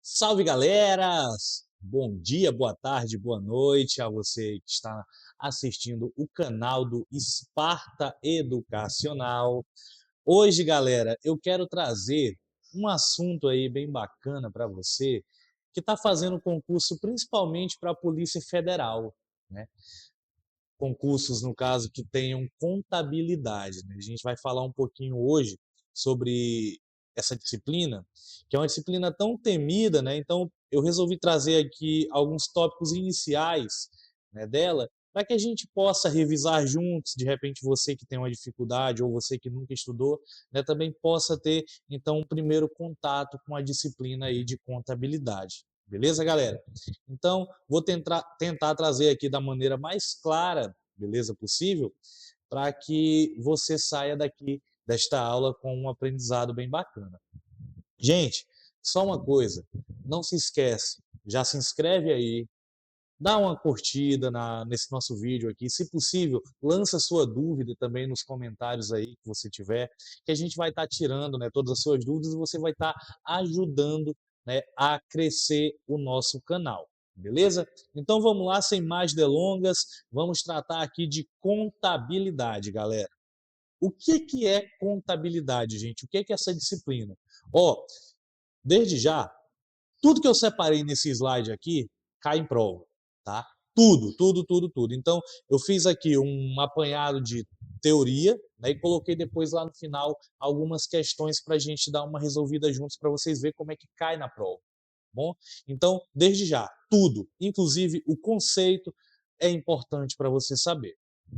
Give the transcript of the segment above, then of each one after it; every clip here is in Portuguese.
Salve, galera! Bom dia, boa tarde, boa noite a você que está assistindo o canal do Esparta Educacional. Hoje, galera, eu quero trazer um assunto aí bem bacana para você que está fazendo concurso principalmente para a Polícia Federal, né? Concursos, no caso, que tenham contabilidade, né? A gente vai falar um pouquinho hoje sobre essa disciplina, que é uma disciplina tão temida, né? Então, eu resolvi trazer aqui alguns tópicos iniciais, né, dela, para que a gente possa revisar juntos, de repente você que tem uma dificuldade ou você que nunca estudou, né, também possa ter, então, um primeiro contato com a disciplina aí de contabilidade. Beleza, galera? Então, vou tentar trazer aqui da maneira mais clara, beleza, possível, para que você saia daqui desta aula com um aprendizado bem bacana. Gente, só uma coisa, não se esquece, já se inscreve aí, dá uma curtida nesse nosso vídeo aqui, se possível, lança sua dúvida também nos comentários aí que você tiver, que a gente vai estar tirando, né, todas as suas dúvidas e você vai estar ajudando, né, a crescer o nosso canal. Beleza? Então vamos lá, sem mais delongas, vamos tratar aqui de contabilidade, galera. O que é contabilidade, gente? O que é essa disciplina? Ó, desde já, tudo que eu separei nesse slide aqui cai em prova, tá? Tudo, tudo, tudo, tudo. Então, eu fiz aqui um apanhado de teoria, né, e coloquei depois lá no final algumas questões para a gente dar uma resolvida juntos para vocês verem como é que cai na prova. Bom? Então, desde já, tudo, inclusive o conceito, é importante para você saber.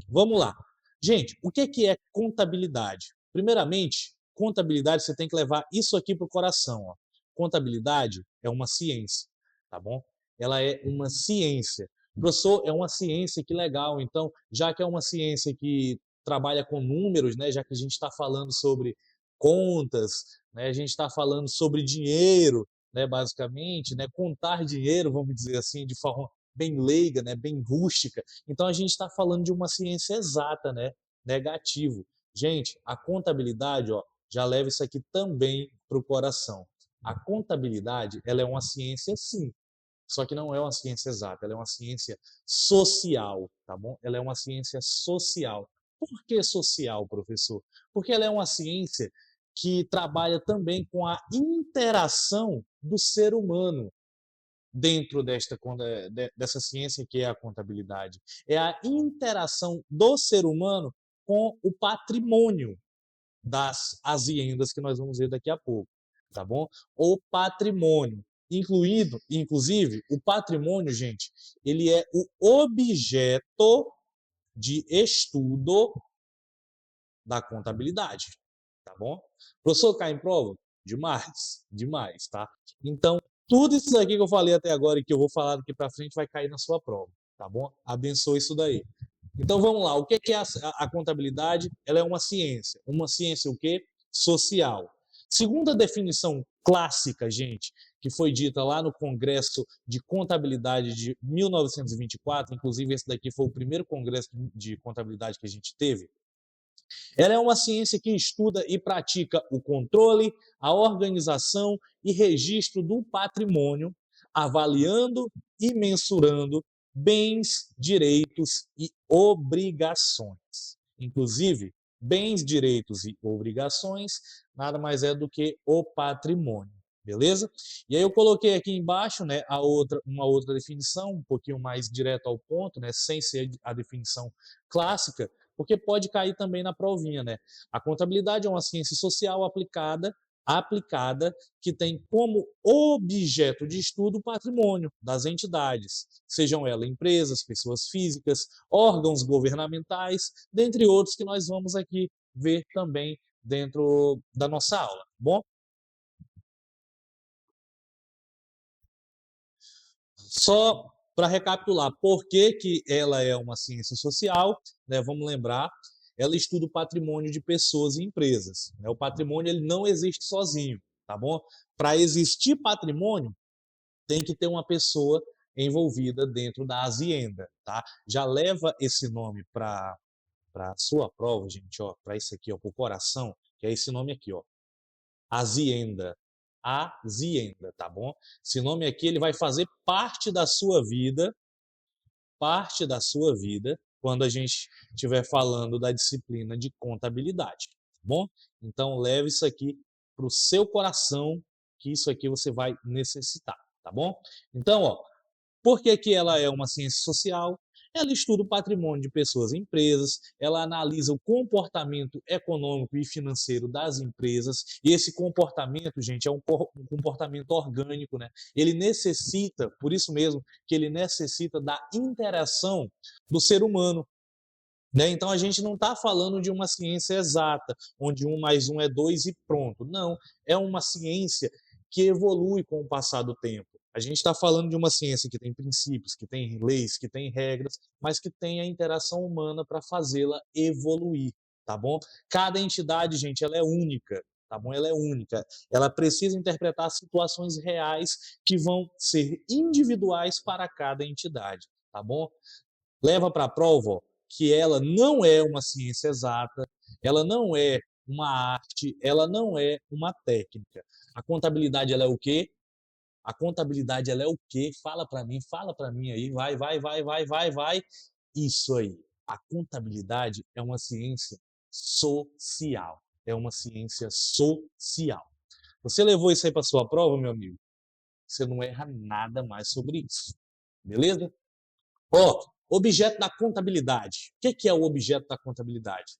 Vamos lá. Gente, o que é contabilidade? Primeiramente, contabilidade você tem que levar isso aqui para o coração. Ó. Contabilidade é uma ciência, tá bom? Ela é uma ciência. Professor, é uma ciência, que legal. Então, já que é uma ciência que trabalha com números, né, já que a gente está falando sobre contas, né, a gente está falando sobre dinheiro, né, basicamente, né, contar dinheiro, vamos dizer assim, de forma bem leiga, né, bem rústica. Então, a gente está falando de uma ciência exata, né, negativo. Gente, a contabilidade, ó, já leva isso aqui também para o coração. A contabilidade, ela é uma ciência, sim, só que não é uma ciência exata, ela é uma ciência social, tá bom? Ela é uma ciência social. Por que social, professor? Porque ela é uma ciência que trabalha também com a interação do ser humano dentro dessa ciência que é a contabilidade. É a interação do ser humano com o patrimônio das haciendas que nós vamos ver daqui a pouco, tá bom? O patrimônio, inclusive, o patrimônio, gente, ele é o objeto de estudo da contabilidade, tá bom? Professor, cai em prova? Demais, demais, tá? Então, tudo isso aqui que eu falei até agora e que eu vou falar daqui para frente vai cair na sua prova, tá bom? Abençoe isso daí. Então vamos lá, o que é a contabilidade? Ela é uma ciência o quê? Social. Segundo a definição clássica, gente, que foi dita lá no Congresso de Contabilidade de 1924, inclusive esse daqui foi o primeiro congresso de contabilidade que a gente teve, ela é uma ciência que estuda e pratica o controle, a organização e registro do patrimônio, avaliando e mensurando bens, direitos e obrigações. Inclusive, bens, direitos e obrigações nada mais é do que o patrimônio. Beleza? E aí eu coloquei aqui embaixo, né, uma outra definição, um pouquinho mais direto ao ponto, né, sem ser a definição clássica, porque pode cair também na provinha, né? A contabilidade é uma ciência social aplicada que tem como objeto de estudo o patrimônio das entidades, sejam elas empresas, pessoas físicas, órgãos governamentais, dentre outros que nós vamos aqui ver também dentro da nossa aula, bom? Só para recapitular, por que ela é uma ciência social, né, vamos lembrar, ela estuda o patrimônio de pessoas e empresas. Né? O patrimônio ele não existe sozinho, tá bom? Para existir patrimônio, tem que ter uma pessoa envolvida dentro da hacienda, tá? Já leva esse nome para para a sua prova, gente, ó, para isso aqui, ó, para o coração, que é esse nome aqui, ó, Azienda. Azienda, tá bom? Esse nome aqui ele vai fazer parte da sua vida, quando a gente estiver falando da disciplina de contabilidade, tá bom? Então leve isso aqui para o seu coração, que isso aqui você vai necessitar, tá bom? Então, ó, por que que ela é uma ciência social? Ela estuda o patrimônio de pessoas e empresas, ela analisa o comportamento econômico e financeiro das empresas, e esse comportamento, gente, é um comportamento orgânico, né? Ele necessita, por isso mesmo, que ele necessita da interação do ser humano, né? Então a gente não está falando de uma ciência exata, onde 1 mais 1 é 2 e pronto. Não, é uma ciência que evolui com o passar do tempo. A gente está falando de uma ciência que tem princípios, que tem leis, que tem regras, mas que tem a interação humana para fazê-la evoluir, tá bom? Cada entidade, gente, ela é única, tá bom? Ela é única. Ela precisa interpretar situações reais que vão ser individuais para cada entidade, tá bom? Leva para a prova, ó, que ela não é uma ciência exata, ela não é uma arte, ela não é uma técnica. A contabilidade ela é o quê? A contabilidade ela é o quê? Fala para mim aí, vai. Isso aí. A contabilidade é uma ciência social. É uma ciência social. Você levou isso aí para sua prova, meu amigo? Você não erra nada mais sobre isso. Beleza? Ó, objeto da contabilidade. O que é o objeto da contabilidade?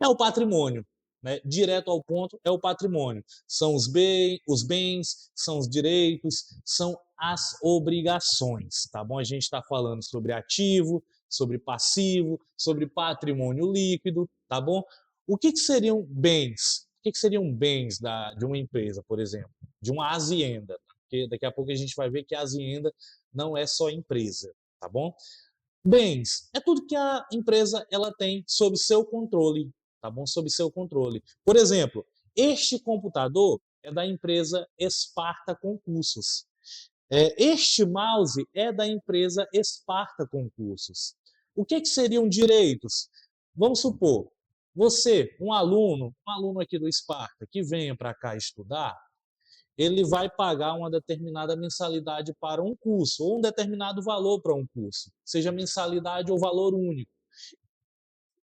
É o patrimônio, né? Direto ao ponto, é o patrimônio. São os bens, são os direitos, são as obrigações, tá bom? A gente está falando sobre ativo, sobre passivo, sobre patrimônio líquido, tá bom? O que seriam bens? O que seriam bens de uma empresa, por exemplo? De uma azienda, porque daqui a pouco a gente vai ver que a azienda não é só empresa, tá bom? Bens, é tudo que a empresa ela tem sob seu controle, tá bom? Sob seu controle. Por exemplo, este computador é da empresa Esparta Concursos. Este mouse é da empresa Esparta Concursos. O que seriam direitos? Vamos supor, você, um aluno aqui do Esparta, que venha para cá estudar, ele vai pagar uma determinada mensalidade para um curso, ou um determinado valor para um curso, seja mensalidade ou valor único.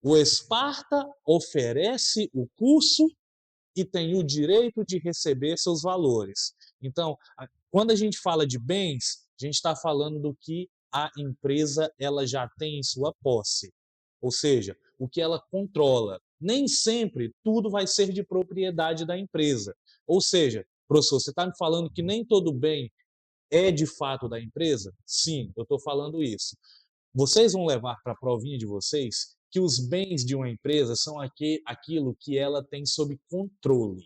O Esparta oferece o curso e tem o direito de receber seus valores. Então, quando a gente fala de bens, a gente está falando do que a empresa ela já tem em sua posse, ou seja, o que ela controla. Nem sempre tudo vai ser de propriedade da empresa. Ou seja, professor, você está me falando que nem todo bem é de fato da empresa? Sim, eu estou falando isso. Vocês vão levar para a provinha de vocês que os bens de uma empresa são aquilo que ela tem sob controle,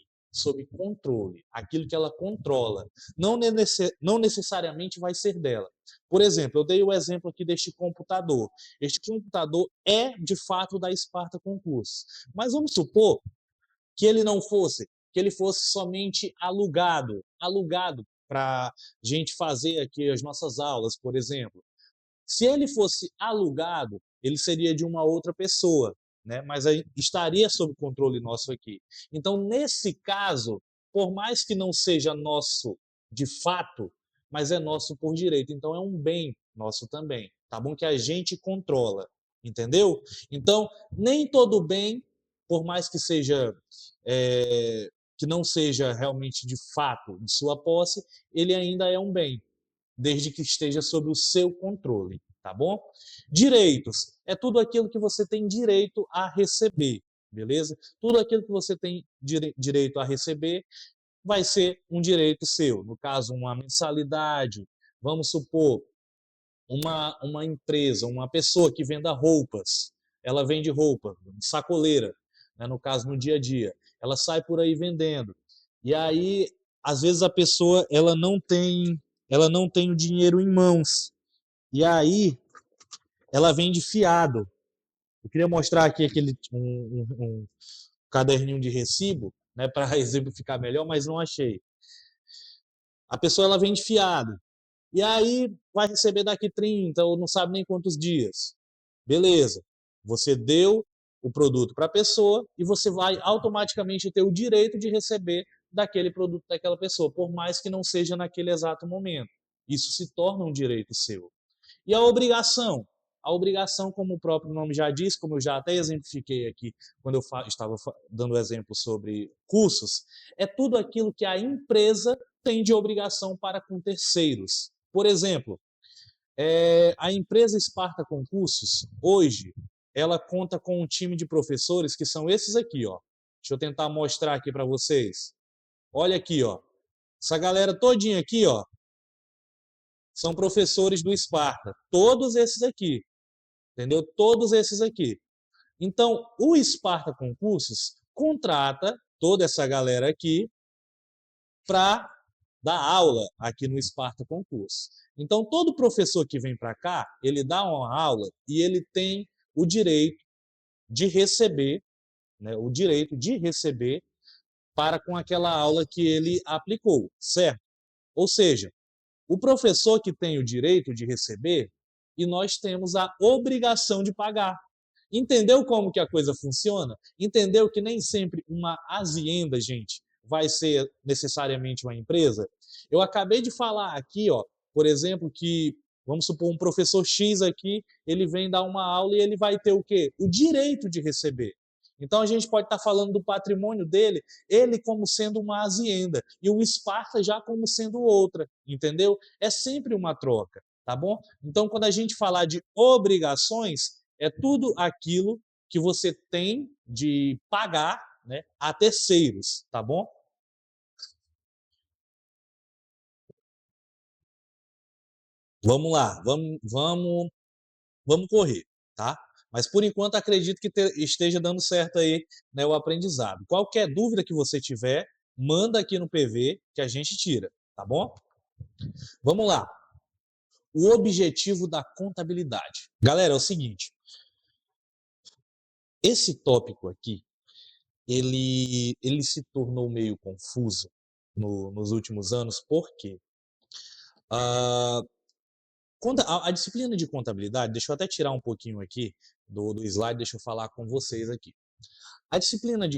aquilo que ela controla. Não necessariamente vai ser dela. Por exemplo, eu dei o exemplo aqui deste computador. Este computador é de fato da Esparta Concursos. Mas vamos supor que ele não fosse, que ele fosse somente alugado para a gente fazer aqui as nossas aulas, por exemplo. Se ele fosse alugado, ele seria de uma outra pessoa, né? Mas aí estaria sob controle nosso aqui. Então, nesse caso, por mais que não seja nosso de fato, mas é nosso por direito. Então, é um bem nosso também, tá bom? Que a gente controla, entendeu? Então, nem todo bem, por mais que seja que não seja realmente de fato de sua posse, ele ainda é um bem, desde que esteja sob o seu controle, tá bom? Direitos é tudo aquilo que você tem direito a receber, beleza? Tudo aquilo que você tem direito a receber vai ser um direito seu. No caso, uma mensalidade, vamos supor, uma empresa, uma pessoa que venda roupas, ela vende roupa, sacoleira, né, no caso, no dia a dia. Ela sai por aí vendendo. E aí, às vezes, a pessoa ela não tem o dinheiro em mãos. E aí, ela vende fiado. Eu queria mostrar aqui um caderninho de recibo, né, para exemplificar melhor, mas não achei. A pessoa ela vende fiado. E aí vai receber daqui 30 ou não sabe nem quantos dias. Beleza. Você deu o produto para a pessoa e você vai automaticamente ter o direito de receber daquele produto daquela pessoa, por mais que não seja naquele exato momento. Isso se torna um direito seu. E a obrigação? A obrigação, como o próprio nome já diz, como eu já até exemplifiquei aqui quando eu estava dando exemplo sobre cursos, é tudo aquilo que a empresa tem de obrigação para com terceiros. Por exemplo, a empresa Esparta Concursos, hoje, ela conta com um time de professores que são esses aqui, ó. Deixa eu tentar mostrar aqui para vocês. Olha aqui, ó. Essa galera todinha aqui, ó, são professores do Esparta. Todos esses aqui, entendeu? Todos esses aqui. Então, o Esparta Concursos contrata toda essa galera aqui para dar aula aqui no Esparta Concursos. Então, todo professor que vem para cá, ele dá uma aula e ele tem o direito de receber, né, o direito de receber para com aquela aula que ele aplicou, certo? Ou seja, o professor que tem o direito de receber e nós temos a obrigação de pagar. Entendeu como que a coisa funciona? Entendeu que nem sempre uma azienda, gente, vai ser necessariamente uma empresa? Eu acabei de falar aqui, ó, por exemplo, que vamos supor um professor X aqui, ele vem dar uma aula e ele vai ter o quê? O direito de receber. Então a gente pode estar falando do patrimônio dele, ele como sendo uma azienda e o Esparta já como sendo outra, entendeu? É sempre uma troca, tá bom? Então quando a gente falar de obrigações, é tudo aquilo que você tem de pagar, né, a terceiros, tá bom? Vamos lá, vamos correr, tá? Mas por enquanto acredito que esteja dando certo aí, né, o aprendizado. Qualquer dúvida que você tiver, manda aqui no PV que a gente tira, tá bom? Vamos lá. O objetivo da contabilidade. Galera, é o seguinte, esse tópico aqui, ele se tornou meio confuso nos últimos anos, porque ah, a disciplina de contabilidade, deixa eu até tirar um pouquinho aqui do slide, deixa eu falar com vocês aqui. A disciplina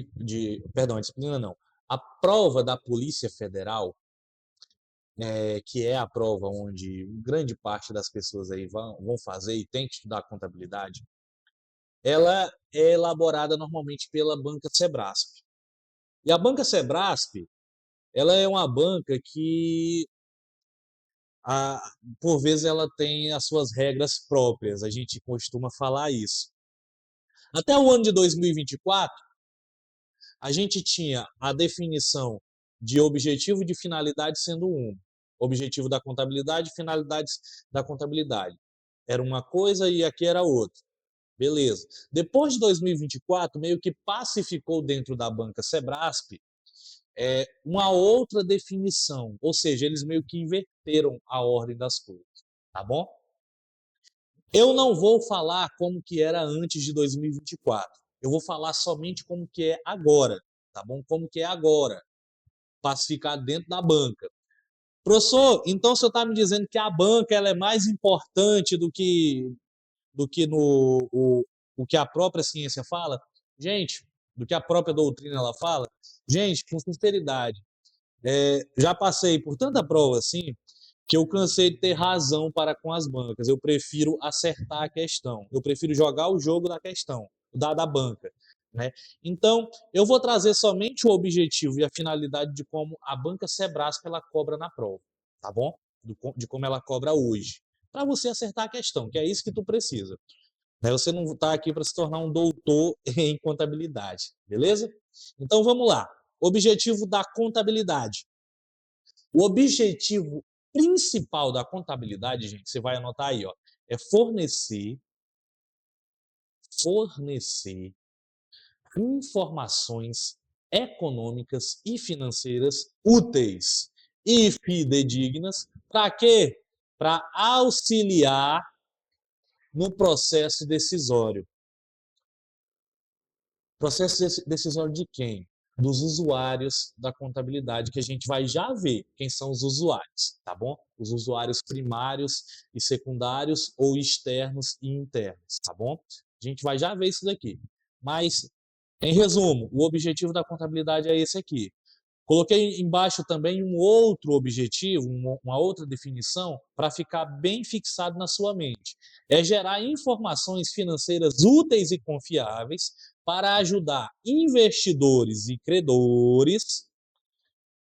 perdão, a disciplina não, a prova da Polícia Federal, que é a prova onde grande parte das pessoas aí vão fazer e tem que estudar contabilidade, ela é elaborada normalmente pela banca Sebrasp. E a banca Sebrasp, ela é uma banca que, a, por vezes, ela tem as suas regras próprias, a gente costuma falar isso. Até o ano de 2024, a gente tinha a definição de objetivo e de finalidade sendo um. Objetivo da contabilidade, finalidades da contabilidade. Era uma coisa e aqui era outra. Beleza. Depois de 2024, meio que pacificou dentro da banca Sebrasp uma outra definição. Ou seja, eles meio que inverteram a ordem das coisas. Tá bom? Eu não vou falar como que era antes de 2024. Eu vou falar somente como que é agora, tá bom? Como que é agora, pacificar dentro da banca. Professor, então o senhor está me dizendo que a banca ela é mais importante do que o que a própria ciência fala? Gente, do que a própria doutrina ela fala? Gente, com sinceridade, já passei por tanta prova assim que eu cansei de ter razão para com as bancas. Eu prefiro acertar a questão. Eu prefiro jogar o jogo da questão, da banca. Né? Então, eu vou trazer somente o objetivo e a finalidade de como a banca Sebrasp ela cobra na prova, tá bom? De como ela cobra hoje. Para você acertar a questão, que é isso que tu precisa. Né? Você não está aqui para se tornar um doutor em contabilidade, beleza? Então, vamos lá. Objetivo da contabilidade. O objetivo principal da contabilidade, gente, você vai anotar aí, ó, é fornecer informações econômicas e financeiras úteis e fidedignas. Para quê? Para auxiliar no processo decisório. Processo decisório de quem? Dos usuários da contabilidade, que a gente vai já ver quem são os usuários, tá bom? Os usuários primários e secundários ou externos e internos, tá bom? A gente vai já ver isso daqui. Mas, em resumo, o objetivo da contabilidade é esse aqui. Coloquei embaixo também um outro objetivo, uma outra definição, para ficar bem fixado na sua mente. É gerar informações financeiras úteis e confiáveis para ajudar investidores e credores,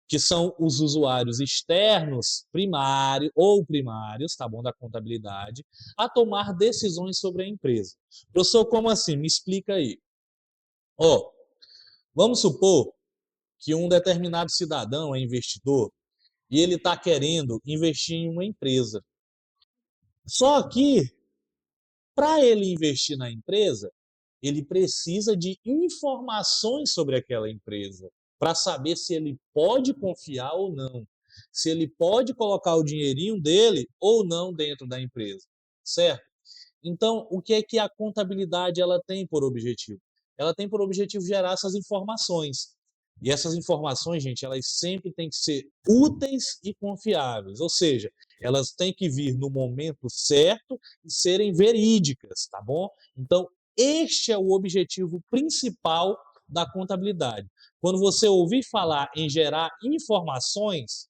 que são os usuários externos, primários ou primários, tá bom, da contabilidade, a tomar decisões sobre a empresa. Professor, como assim? Me explica aí. Ó, vamos supor que um determinado cidadão é investidor e ele está querendo investir em uma empresa. Só que, para ele investir na empresa, ele precisa de informações sobre aquela empresa, para saber se ele pode confiar ou não, se ele pode colocar o dinheirinho dele ou não dentro da empresa, certo? Então, o que é que a contabilidade ela tem por objetivo? Ela tem por objetivo gerar essas informações. E essas informações, gente, elas sempre têm que ser úteis e confiáveis, ou seja, elas têm que vir no momento certo e serem verídicas, tá bom? Então, este é o objetivo principal da contabilidade. Quando você ouvir falar em gerar informações,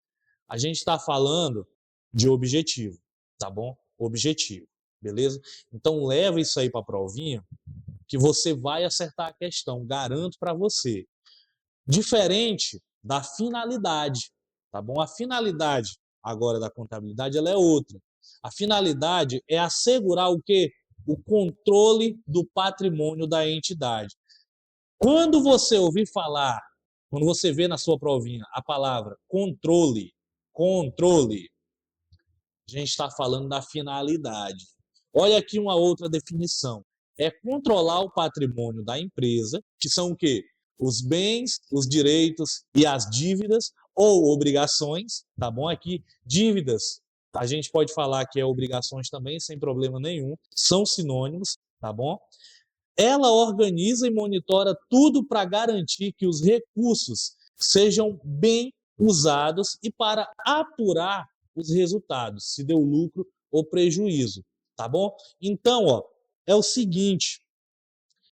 a gente está falando de objetivo, tá bom? Objetivo, beleza? Então leva isso aí para a provinha que você vai acertar a questão, garanto para você. Diferente da finalidade, tá bom? A finalidade agora da contabilidade ela é outra. A finalidade é assegurar o quê? O controle do patrimônio da entidade. Quando você ouvir falar, quando você vê na sua provinha a palavra controle, a gente está falando da finalidade. Olha aqui uma outra definição. É controlar o patrimônio da empresa, que são o quê? Os bens, os direitos e as dívidas ou obrigações, tá bom? Aqui, dívidas, a gente pode falar que é obrigações também, sem problema nenhum, são sinônimos, tá bom? Ela organiza e monitora tudo para garantir que os recursos sejam bem usados e para apurar os resultados, se deu lucro ou prejuízo, tá bom? Então, ó, é o seguinte,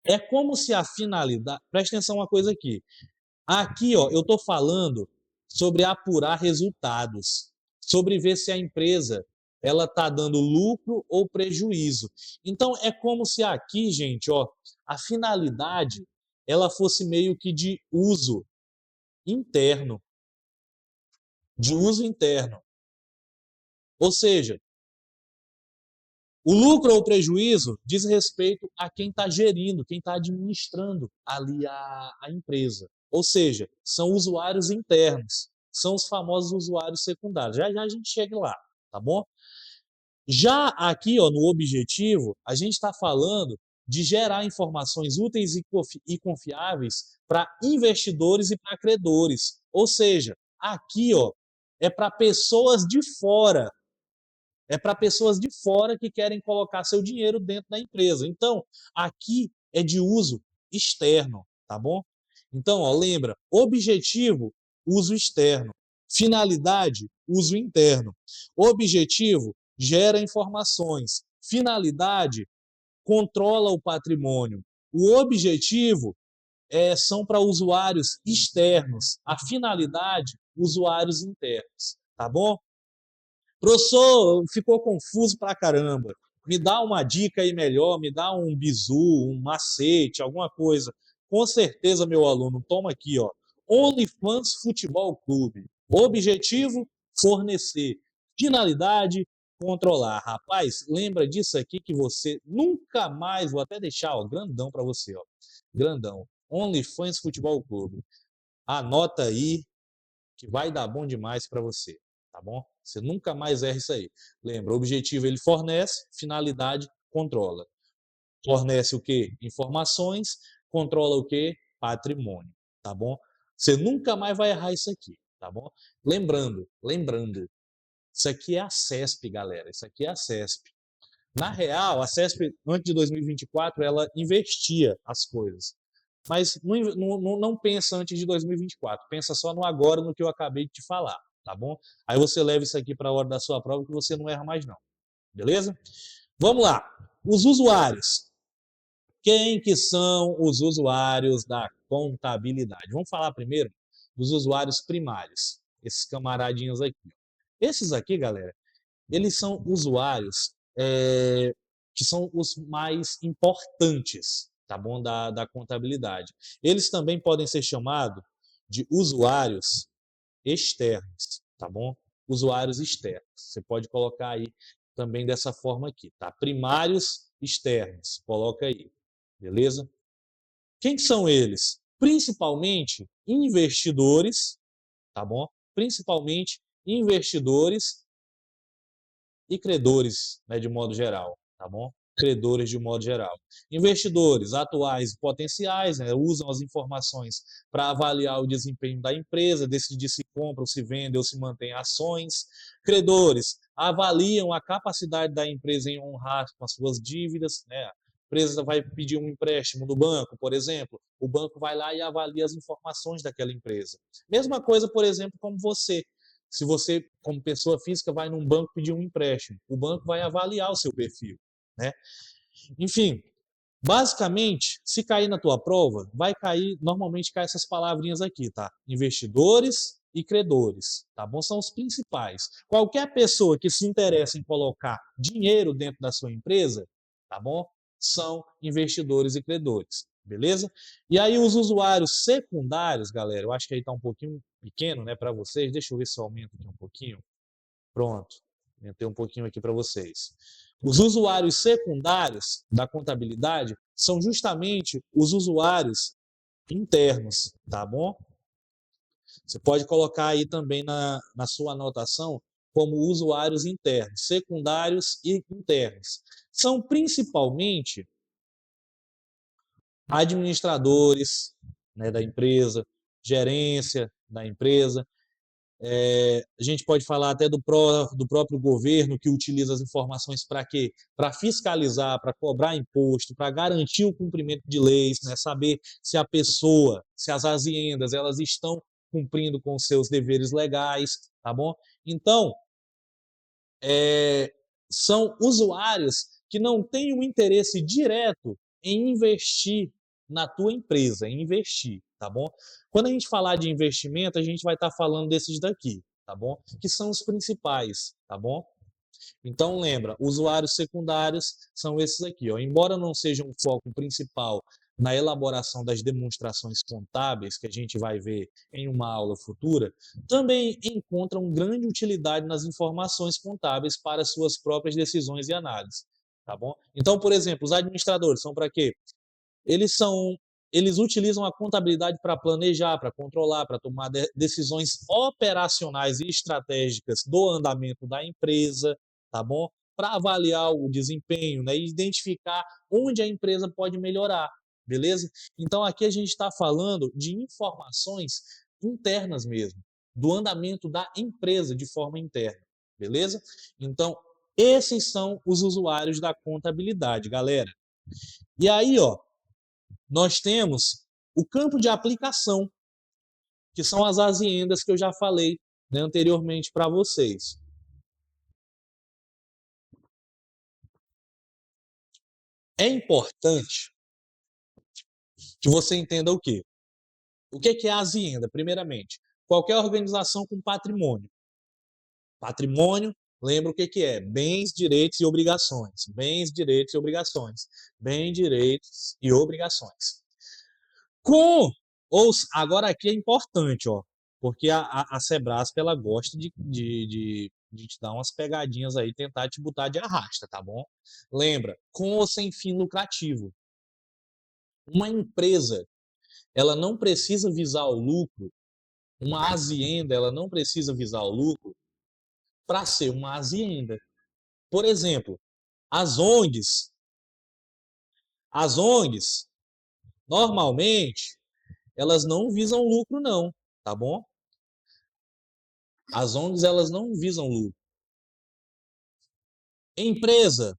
é como se a finalidade, presta atenção uma coisa aqui. Aqui, ó, eu estou falando sobre apurar resultados, sobre ver se a empresa ela está dando lucro ou prejuízo. Então, é como se aqui, gente, ó, a finalidade ela fosse meio que de uso interno, de uso interno. Ou seja, o lucro ou prejuízo diz respeito a quem está gerindo, quem está administrando ali a empresa. Ou seja, são usuários internos, são os famosos usuários secundários. Já já a gente chega lá, tá bom? Já aqui, ó, no objetivo, a gente está falando de gerar informações úteis e confiáveis para investidores e para credores. Ou seja, aqui, ó, é para pessoas de fora, é para pessoas de fora que querem colocar seu dinheiro dentro da empresa. Então, aqui é de uso externo, tá bom? Então, ó, lembra, objetivo, uso externo. Finalidade, uso interno. Objetivo, gera informações. Finalidade, controla o patrimônio. O objetivo são para usuários externos. A finalidade, usuários internos. Tá bom? Professor, ficou confuso pra caramba. Me dá uma dica aí melhor, me dá um bizu, um macete, alguma coisa. Com certeza, meu aluno, toma aqui, ó. OnlyFans Futebol Clube. Objetivo: fornecer. Finalidade: controlar. Rapaz, lembra disso aqui que você nunca mais, vou até deixar, ó, grandão para você, ó. Grandão. OnlyFans Futebol Clube. Anota aí que vai dar bom demais para você, tá bom? Você nunca mais erra isso aí. Lembra, o objetivo ele fornece, finalidade controla. Fornece o quê? Informações, controla o quê? Patrimônio, tá bom? Você nunca mais vai errar isso aqui, tá bom? Lembrando, isso aqui é a CESP, galera, isso aqui é a CESP. Na real, a CESP, antes de 2024, ela investia as coisas. Mas não pensa antes de 2024, pensa só no agora, no que eu acabei de te falar, tá bom? Aí você leva isso aqui para a hora da sua prova que você não erra mais não, beleza? Vamos lá, os usuários. Quem que são os usuários da contabilidade? Vamos falar primeiro dos usuários primários, esses camaradinhos aqui. Esses aqui, galera, eles são usuários que são os mais importantes, tá bom, da contabilidade. Eles também podem ser chamados de usuários externos, tá bom? Usuários externos. Você pode colocar aí também dessa forma aqui, tá? Primários externos, coloca aí, beleza? Quem são eles? Principalmente investidores, tá bom? Principalmente investidores e credores, né, de modo geral, tá bom? Credores de modo geral. Investidores atuais e potenciais, né, usam as informações para avaliar o desempenho da empresa, decidir se compra ou se vende ou se mantém ações. Credores avaliam a capacidade da empresa em honrar com as suas dívidas, né? A empresa vai pedir um empréstimo do banco, por exemplo, o banco vai lá e avalia as informações daquela empresa. Mesma coisa, por exemplo, como você. Se você, como pessoa física, vai num banco pedir um empréstimo, o banco vai avaliar o seu perfil, né? Enfim, basicamente, se cair na tua prova, vai cair, normalmente cai essas palavrinhas aqui, tá? Investidores e credores, tá bom? São os principais. Qualquer pessoa que se interessa em colocar dinheiro dentro da sua empresa, tá bom? São investidores e credores, beleza? E aí os usuários secundários, galera, eu acho que aí tá um pouquinho pequeno, né, para vocês. Deixa eu ver se eu aumento aqui um pouquinho. Pronto, aumentei um pouquinho aqui para vocês. Os usuários secundários da contabilidade são justamente os usuários internos, tá bom? Você pode colocar aí também na sua anotação como usuários internos, secundários e internos. São principalmente administradores, né, da empresa, gerência da empresa. A gente pode falar até do próprio governo que utiliza as informações para quê? Para fiscalizar, para cobrar imposto, para garantir o cumprimento de leis, né? Saber se a pessoa, se as aziendas, elas estão cumprindo com os seus deveres legais, tá bom? Então, são usuários que não têm um interesse direto em investir na tua empresa, em investir, tá bom? Quando a gente falar de investimento, a gente vai estar falando desses daqui, tá bom? Que são os principais, tá bom? Então lembra, usuários secundários são esses aqui, ó. Embora não seja um foco principal na elaboração das demonstrações contábeis que a gente vai ver em uma aula futura, também encontram grande utilidade nas informações contábeis para suas próprias decisões e análises, tá bom? Então, por exemplo, os administradores são para quê? Eles utilizam a contabilidade para planejar, para controlar, para tomar decisões operacionais e estratégicas do andamento da empresa, tá bom? Para avaliar o desempenho, né? E identificar onde a empresa pode melhorar, beleza? Então aqui a gente está falando de informações internas mesmo, do andamento da empresa de forma interna, beleza? Então esses são os usuários da contabilidade, galera. E aí, ó, nós temos o campo de aplicação, que são as aziendas que eu já falei, né, anteriormente para vocês. É importante que você entenda o quê? O que é a azienda, primeiramente? Qualquer organização com patrimônio. Patrimônio, lembra o que é? Bens, direitos e obrigações. Bens, direitos e obrigações. Bens, direitos e obrigações. Agora aqui é importante, ó, porque a Sebrasp ela gosta de te dar umas pegadinhas aí, tentar te botar de arrasta, tá bom? Lembra, com ou sem fim lucrativo. Uma empresa, ela não precisa visar o lucro, uma azienda, ela não precisa visar o lucro para ser uma azienda. Por exemplo, as ONGs, as ONGs, normalmente, elas não visam lucro não, tá bom? As ONGs, elas não visam lucro. Empresa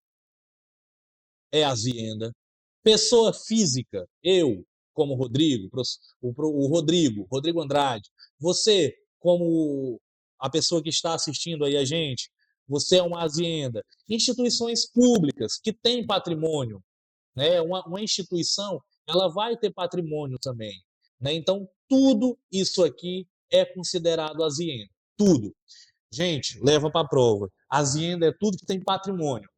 é azienda. Pessoa física, eu, como Rodrigo, Rodrigo Andrade, você, como a pessoa que está assistindo aí a gente, você é uma azienda. Instituições públicas que têm patrimônio, né? Uma instituição, ela vai ter patrimônio também, né? Então, tudo isso aqui é considerado azienda. Tudo. Gente, leva para a prova. Azienda é tudo que tem patrimônio.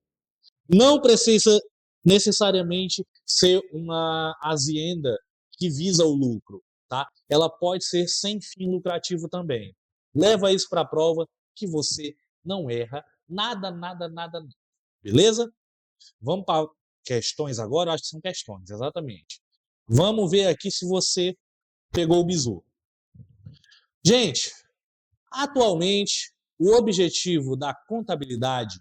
Não precisa necessariamente ser uma azienda que visa o lucro, tá? Ela pode ser sem fim lucrativo também. Leva isso para a prova que você não erra nada, nada, nada, nada. Beleza? Vamos para questões agora? Eu acho que são questões, exatamente. Vamos ver aqui se você pegou o bizu. Gente, atualmente, o objetivo da contabilidade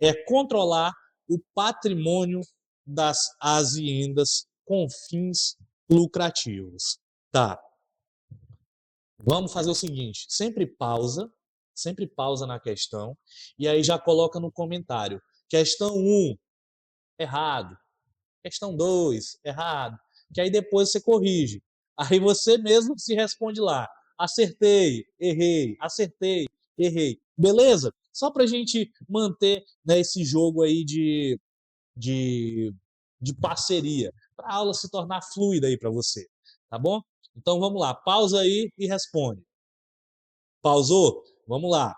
é controlar o patrimônio das aziendas com fins lucrativos. Tá. Vamos fazer o seguinte, sempre pausa na questão e aí já coloca no comentário. Questão 1, errado. Questão 2, errado. Que aí depois você corrige. Aí você mesmo se responde lá. Acertei, errei, acertei, errei. Beleza? Só para a gente manter, né, esse jogo aí de, de parceria, para a aula se tornar fluida aí para você. Tá bom? Então vamos lá, pausa aí e responde. Pausou? Vamos lá.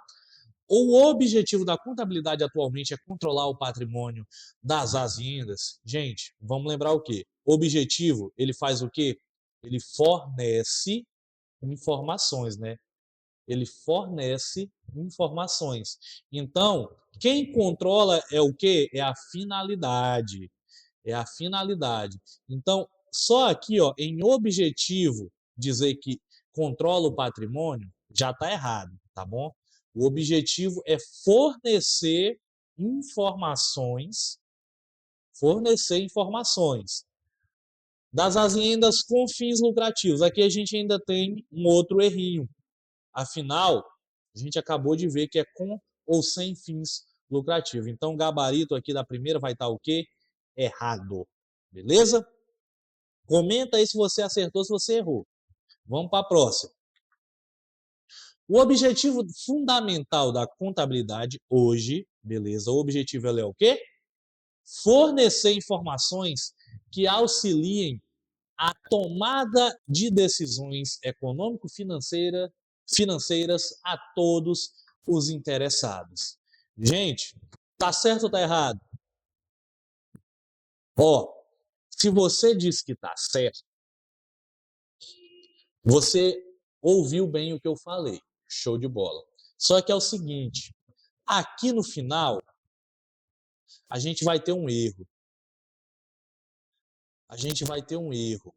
O objetivo da contabilidade atualmente é controlar o patrimônio das aziendas. Gente, vamos lembrar o quê? O objetivo, ele faz o quê? Ele fornece informações, né? Ele fornece informações. Então, quem controla é o quê? É a finalidade. É a finalidade. Então, só aqui, ó, em objetivo, dizer que controla o patrimônio, já está errado, tá bom? O objetivo é fornecer informações das aziendas com fins lucrativos. Aqui a gente ainda tem um outro errinho. Afinal, a gente acabou de ver que é com ou sem fins lucrativos. Então, o gabarito aqui da primeira vai estar o quê? Errado. Beleza? Comenta aí se você acertou, se você errou. Vamos para a próxima. O objetivo fundamental da contabilidade hoje, beleza? O objetivo é o quê? Fornecer informações que auxiliem a tomada de decisões econômico-financeiras a todos os interessados. Gente, tá certo ou tá errado? Ó, se você diz que tá certo, você ouviu bem o que eu falei. Show de bola. Só que é o seguinte, aqui no final, a gente vai ter um erro. A gente vai ter um erro.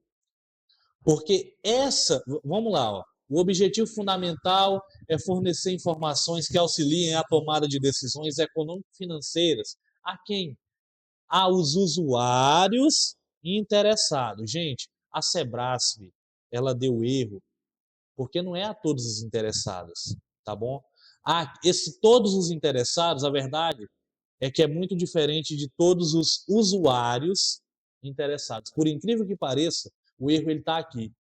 Porque vamos lá, ó, o objetivo fundamental é fornecer informações que auxiliem a tomada de decisões econômico-financeiras. A quem? Aos usuários interessados. Gente, a Sebrasp, ela deu erro, porque não é a todos os interessados, tá bom? Todos os interessados, a verdade é que é muito diferente de todos os usuários interessados. Por incrível que pareça, o erro ele está aqui.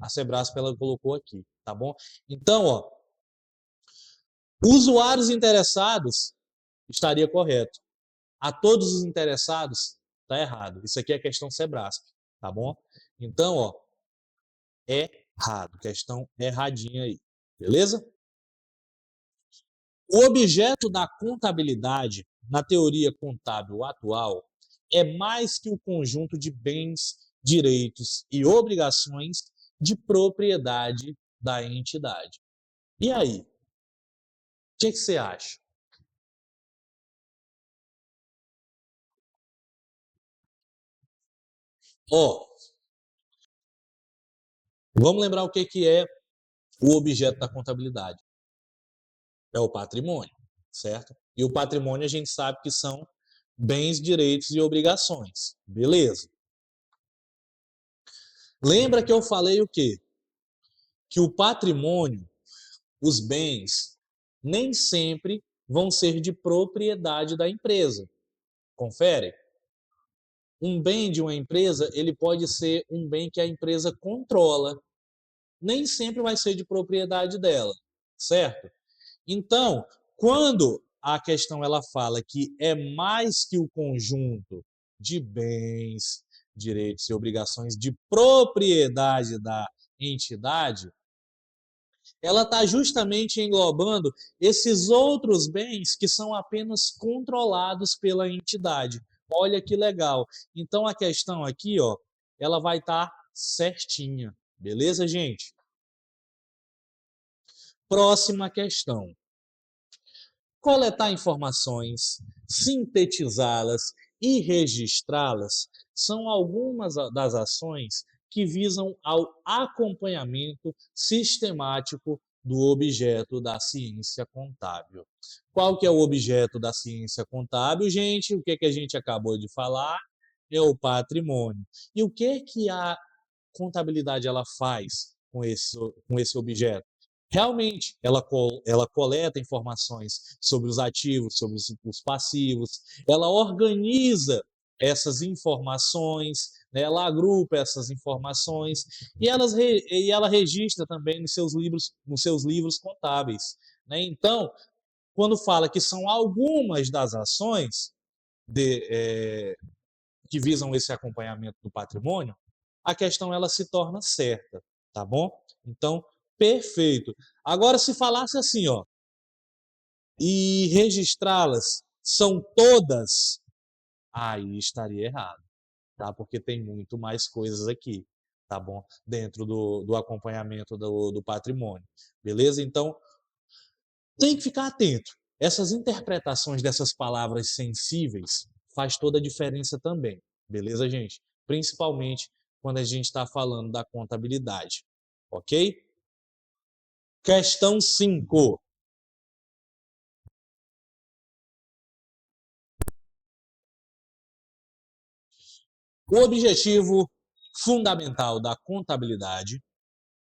A Sebrasp ela colocou aqui, tá bom? Então, ó, usuários interessados estaria correto. A todos os interessados está errado. Isso aqui é questão Sebrasp, tá bom? Então, ó, é errado, questão erradinha aí, beleza? O objeto da contabilidade na teoria contábil atual é mais que o conjunto de bens, direitos e obrigações de propriedade da entidade. E aí? O que você acha? Ó, vamos lembrar o que é o objeto da contabilidade. É o patrimônio, certo? E o patrimônio a gente sabe que são bens, direitos e obrigações. Beleza. Lembra que eu falei o quê? Que o patrimônio, os bens, nem sempre vão ser de propriedade da empresa. Confere? Um bem de uma empresa, ele pode ser um bem que a empresa controla. Nem sempre vai ser de propriedade dela, certo? Então, quando a questão ela fala que é mais que o conjunto de bens, direitos e obrigações de propriedade da entidade, ela está justamente englobando esses outros bens que são apenas controlados pela entidade. Olha que legal. Então a questão aqui, ó, ela vai estar certinha. Beleza, gente? Próxima questão. Coletar informações, sintetizá-las e registrá-las são algumas das ações que visam ao acompanhamento sistemático do objeto da ciência contábil. Qual que é o objeto da ciência contábil, gente? O que que a gente acabou de falar? É o patrimônio. E o que que a contabilidade ela faz com esse objeto? Realmente, ela coleta informações sobre os ativos, sobre os passivos, ela organiza essas informações, né, ela agrupa essas informações e ela registra também nos seus livros contábeis. Né? Então, quando fala que são algumas das ações que visam esse acompanhamento do patrimônio, a questão ela se torna certa, tá bom? Então, perfeito. Agora, se falasse assim, ó, e registrá-las são todas, aí estaria errado, tá? Porque tem muito mais coisas aqui, tá bom? Dentro do acompanhamento do patrimônio, beleza? Então, tem que ficar atento. Essas interpretações dessas palavras sensíveis faz toda a diferença também, beleza, gente? Principalmente quando a gente está falando da contabilidade, ok? Questão 5. O objetivo fundamental da contabilidade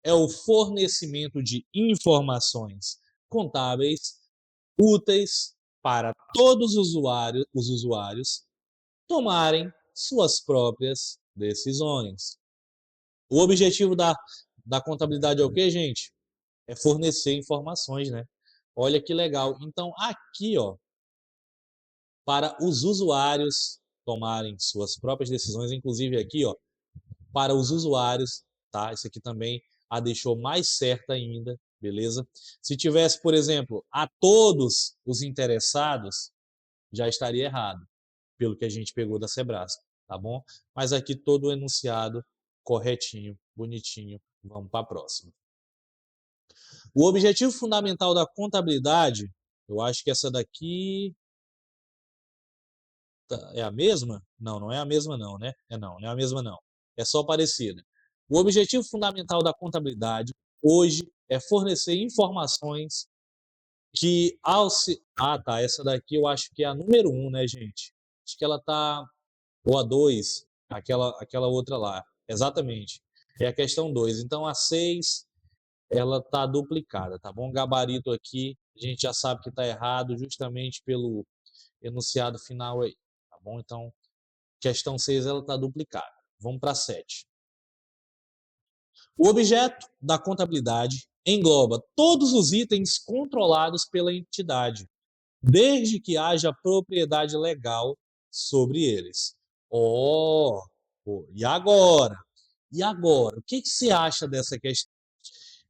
é o fornecimento de informações contábeis úteis para todos os usuários tomarem suas próprias decisões. O objetivo da contabilidade é o quê, gente? É fornecer informações, né? Olha que legal. Então, aqui, ó, para os usuários tomarem suas próprias decisões, inclusive aqui, ó, para os usuários, tá? Isso aqui também a deixou mais certa ainda, beleza? Se tivesse, por exemplo, a todos os interessados, já estaria errado, pelo que a gente pegou da Sebrasco, tá bom? Mas aqui todo o enunciado corretinho, bonitinho. Vamos para a próxima. O objetivo fundamental da contabilidade, eu acho que essa daqui é a mesma? Não, não é a mesma não, né? Não, não é a mesma não. É só parecida. O objetivo fundamental da contabilidade hoje é fornecer informações que ao se... Ah, tá, essa daqui eu acho que é a número 1, né, gente? Acho que ela tá ou a 2, aquela outra lá. Exatamente. É a questão 2. Então a 6 ela tá duplicada, tá bom? O gabarito aqui, a gente já sabe que está errado justamente pelo enunciado final aí, tá bom? Então, questão 6 ela está duplicada. Vamos para a 7. O objeto da contabilidade engloba todos os itens controlados pela entidade, desde que haja propriedade legal sobre eles. Oh, e agora? E agora? O que, que você acha dessa questão?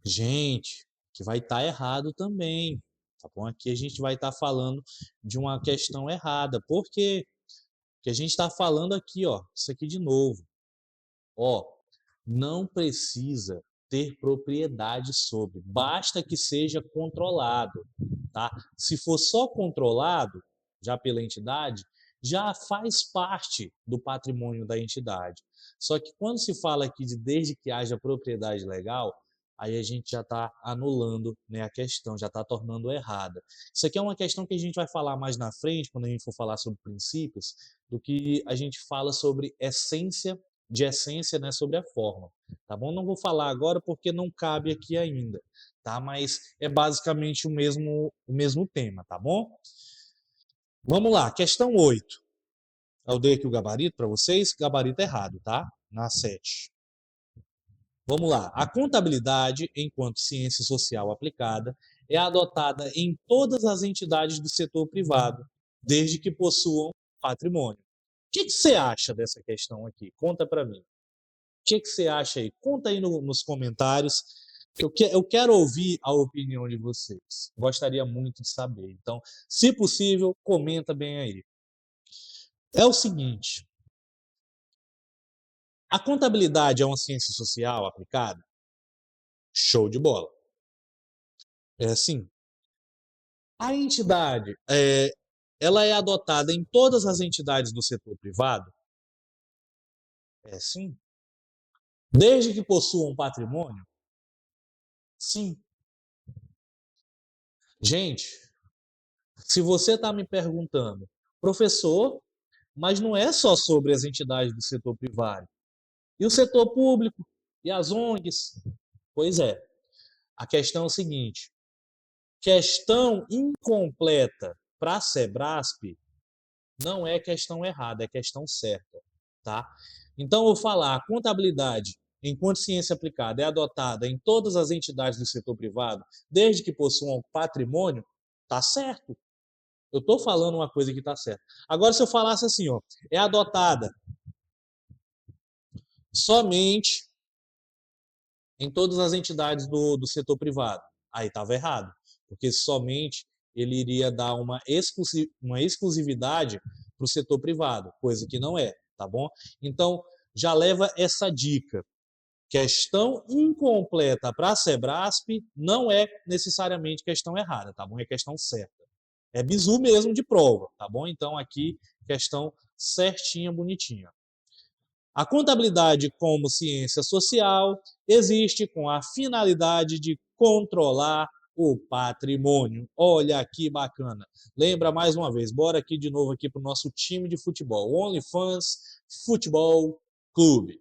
Gente, que vai estar errado também. Tá bom? Aqui a gente vai estar falando de uma questão errada. Por quê? Porque a gente está falando aqui, ó, isso aqui de novo. Ó, não precisa ter propriedade sobre, basta que seja controlado, tá? Se for só controlado, já pela entidade, já faz parte do patrimônio da entidade. Só que quando se fala aqui de desde que haja propriedade legal, aí a gente já está anulando, né, a questão, já está tornando errada. Isso aqui é uma questão que a gente vai falar mais na frente, quando a gente for falar sobre princípios, do que a gente fala sobre essência, né, sobre a forma, tá bom? Não vou falar agora porque não cabe aqui ainda, tá? Mas é basicamente o mesmo tema, tá bom? Vamos lá, questão 8. Eu dei aqui o gabarito para vocês, gabarito errado, tá? Na 7. Vamos lá. A contabilidade, enquanto ciência social aplicada, é adotada em todas as entidades do setor privado, desde que possuam patrimônio. que você acha dessa questão aqui? Conta para mim. O que você acha aí? Conta aí nos comentários. Eu quero ouvir a opinião de vocês. Gostaria muito de saber. Então, se possível, comenta bem aí. É o seguinte: a contabilidade é uma ciência social aplicada? Show de bola. É assim. A entidade, ela é adotada em todas as entidades do setor privado? É sim. Desde que possuam patrimônio? Sim. Gente, se você está me perguntando, professor, mas não é só sobre as entidades do setor privado. E o setor público? E as ONGs? Pois é. A questão é o seguinte: questão incompleta para a Sebrasp não é questão errada, é questão certa, tá? Então, eu vou falar, a contabilidade, enquanto ciência aplicada, é adotada em todas as entidades do setor privado, desde que possuam patrimônio, tá certo. Eu estou falando uma coisa que está certa. Agora, se eu falasse assim, ó, é adotada somente em todas as entidades do setor privado, aí estava errado, porque somente ele iria dar uma exclusividade para o setor privado, coisa que não é, tá bom? Então, já leva essa dica. Questão incompleta para a Sebrasp não é necessariamente questão errada, tá bom? É questão certa. É bizu mesmo de prova, tá bom? Então, aqui, questão certinha, bonitinha. A contabilidade como ciência social existe com a finalidade de controlar o patrimônio. Olha que bacana. Lembra mais uma vez, bora aqui de novo aqui para o nosso time de futebol, o OnlyFans Futebol Clube.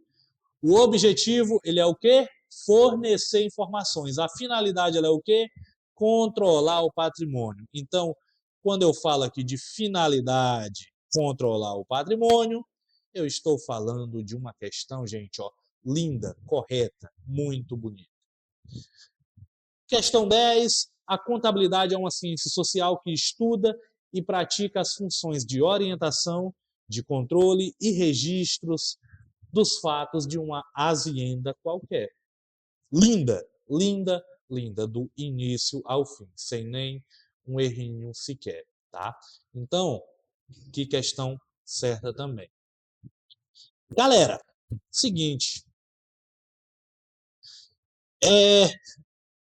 O objetivo, ele é o quê? Fornecer informações. A finalidade, ela é o quê? Controlar o patrimônio. Então, quando eu falo aqui de finalidade, controlar o patrimônio, eu estou falando de uma questão, gente, ó, linda, correta, muito bonita. Questão 10. A contabilidade é uma ciência social que estuda e pratica as funções de orientação, de controle e registros dos fatos de uma azienda qualquer. Linda, linda, linda, do início ao fim, sem nem um errinho sequer, tá? Então, que questão certa também. Galera, seguinte,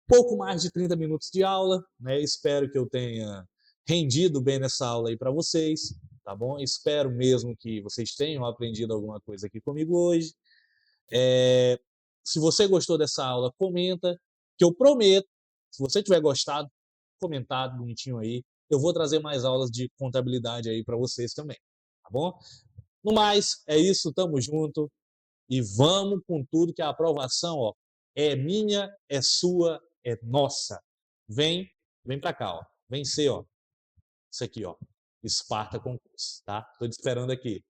pouco mais de 30 minutos de aula, né? Espero que eu tenha rendido bem nessa aula aí para vocês, tá bom? Espero mesmo que vocês tenham aprendido alguma coisa aqui comigo hoje. Se você gostou dessa aula, comenta, que eu prometo, se você tiver gostado, comentado bonitinho aí, eu vou trazer mais aulas de contabilidade aí para vocês também, tá bom? No mais, é isso, tamo junto e vamos com tudo que a aprovação, ó, é minha, é sua, é nossa. Vem para cá, ó. Vem ser, ó. Isso aqui, ó. Esparta Concurso, tá? Tô te esperando aqui.